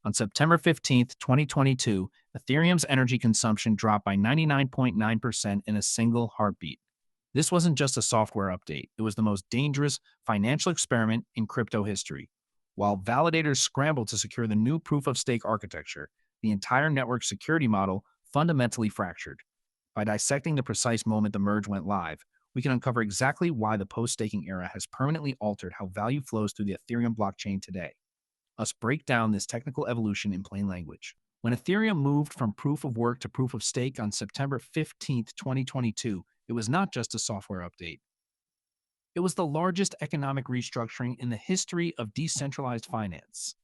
On September 15th, 2022, Ethereum's energy consumption dropped by 99.9% in a single heartbeat. This wasn't just a software update, it was the most dangerous financial experiment in crypto history. While validators scrambled to secure the new proof of stake architecture, the entire network security model fundamentally fractured. By dissecting the precise moment the merge went live, we can uncover exactly why the post staking era has permanently altered how value flows through the Ethereum blockchain today. Let's break down this technical evolution in plain language. When Ethereum moved from proof of work to proof of stake on September 15th, 2022, it was not just a software update. It was the largest economic restructuring in the history of decentralized finance.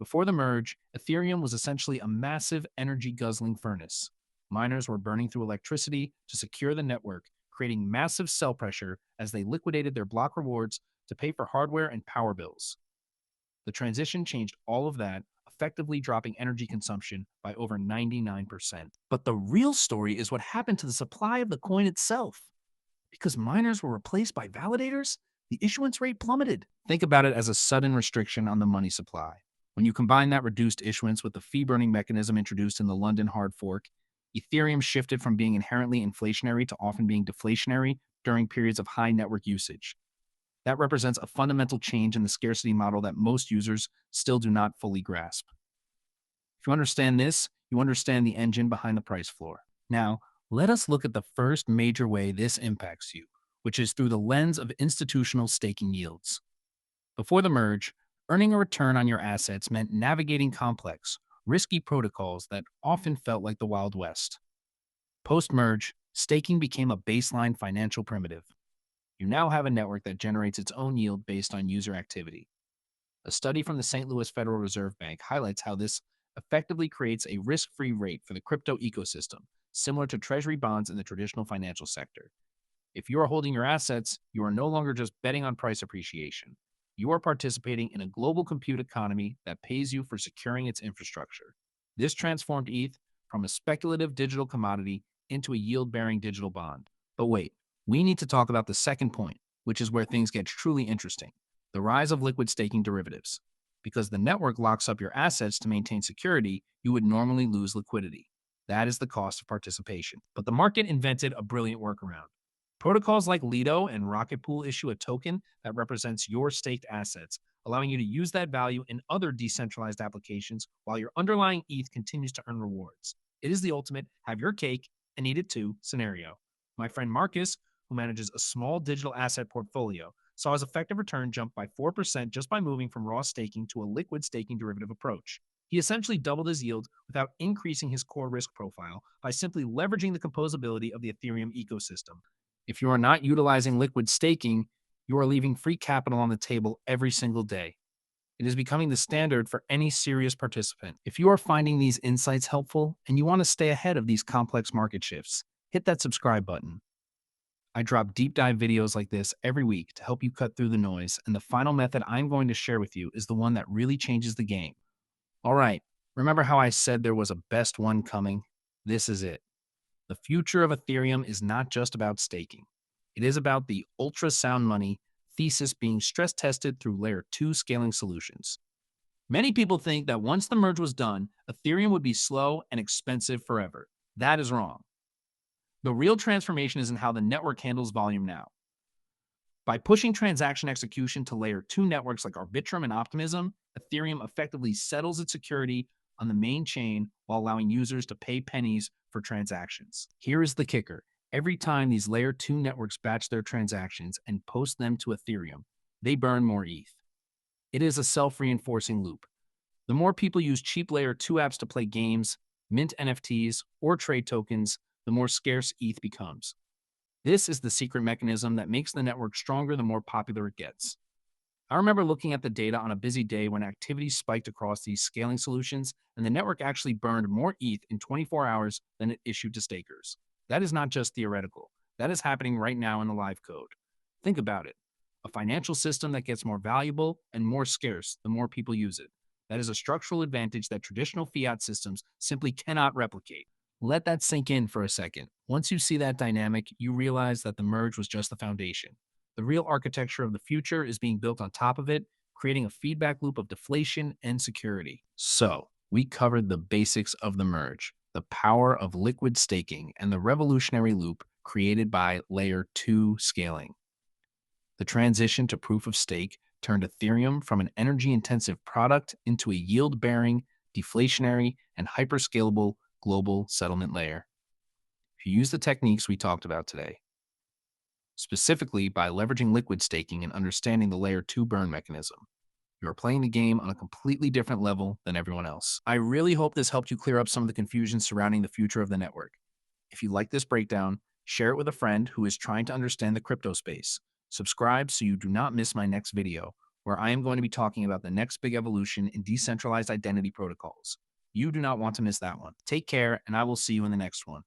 Before the merge, Ethereum was essentially a massive energy guzzling furnace. Miners were burning through electricity to secure the network, creating massive sell pressure as they liquidated their block rewards to pay for hardware and power bills. The transition changed all of that, effectively dropping energy consumption by over 99%. But the real story is what happened to the supply of the coin itself. Because miners were replaced by validators, the issuance rate plummeted. Think about it as a sudden restriction on the money supply. When you combine that reduced issuance with the fee-burning mechanism introduced in the London hard fork, Ethereum shifted from being inherently inflationary to often being deflationary during periods of high network usage. That represents a fundamental change in the scarcity model that most users still do not fully grasp. If you understand this, you understand the engine behind the price floor. Now, let us look at the first major way this impacts you, which is through the lens of institutional staking yields. Before the merge, earning a return on your assets meant navigating complex, risky protocols that often felt like the Wild West. Post-merge, staking became a baseline financial primitive. You now have a network that generates its own yield based on user activity. A study from the St. Louis Federal Reserve Bank highlights how this effectively creates a risk-free rate for the crypto ecosystem, similar to treasury bonds in the traditional financial sector. If you are holding your assets, you are no longer just betting on price appreciation. You are participating in a global compute economy that pays you for securing its infrastructure. This transformed ETH from a speculative digital commodity into a yield-bearing digital bond. But wait, we need to talk about the second point, which is where things get truly interesting: the rise of liquid staking derivatives. Because the network locks up your assets to maintain security, you would normally lose liquidity. That is the cost of participation. But the market invented a brilliant workaround. Protocols like Lido and Rocket Pool issue a token that represents your staked assets, allowing you to use that value in other decentralized applications while your underlying ETH continues to earn rewards. It is the ultimate have your cake and eat it too scenario. My friend Marcus, who manages a small digital asset portfolio, saw his effective return jump by 4% just by moving from raw staking to a liquid staking derivative approach. He essentially doubled his yield without increasing his core risk profile by simply leveraging the composability of the Ethereum ecosystem. If you are not utilizing liquid staking, you are leaving free capital on the table every single day. It is becoming the standard for any serious participant. If you are finding these insights helpful and you want to stay ahead of these complex market shifts, hit that subscribe button. I drop deep dive videos like this every week to help you cut through the noise, and the final method I'm going to share with you is the one that really changes the game. All right, remember how I said there was a best one coming? This is it. The future of Ethereum is not just about staking. It is about the ultra-sound money thesis being stress tested through layer 2 scaling solutions. Many people think that once the merge was done, Ethereum would be slow and expensive forever. That is wrong. The real transformation is in how the network handles volume now. By pushing transaction execution to layer 2 networks like Arbitrum and Optimism, Ethereum effectively settles its security on the main chain while allowing users to pay pennies for transactions. Here is the kicker. Every time these layer 2 networks batch their transactions and post them to Ethereum, they burn more ETH. It is a self-reinforcing loop. The more people use cheap layer 2 apps to play games, mint NFTs, or trade tokens, the more scarce ETH becomes. This is the secret mechanism that makes the network stronger the more popular it gets. I remember looking at the data on a busy day when activity spiked across these scaling solutions, and the network actually burned more ETH in 24 hours than it issued to stakers. That is not just theoretical. That is happening right now in the live code. Think about it. A financial system that gets more valuable and more scarce the more people use it. That is a structural advantage that traditional fiat systems simply cannot replicate. Let that sink in for a second. Once you see that dynamic, you realize that the merge was just the foundation. The real architecture of the future is being built on top of it, creating a feedback loop of deflation and security. So, we covered the basics of the merge, the power of liquid staking, and the revolutionary loop created by Layer 2 scaling. The transition to proof of stake turned Ethereum from an energy intensive product into a yield bearing, deflationary, and hyperscalable global settlement layer. If you use the techniques we talked about today, specifically by leveraging liquid staking and understanding the Layer 2 burn mechanism, you are playing the game on a completely different level than everyone else. I really hope this helped you clear up some of the confusion surrounding the future of the network. If you like this breakdown, share it with a friend who is trying to understand the crypto space. Subscribe so you do not miss my next video, where I am going to be talking about the next big evolution in decentralized identity protocols. You do not want to miss that one. Take care, and I will see you in the next one.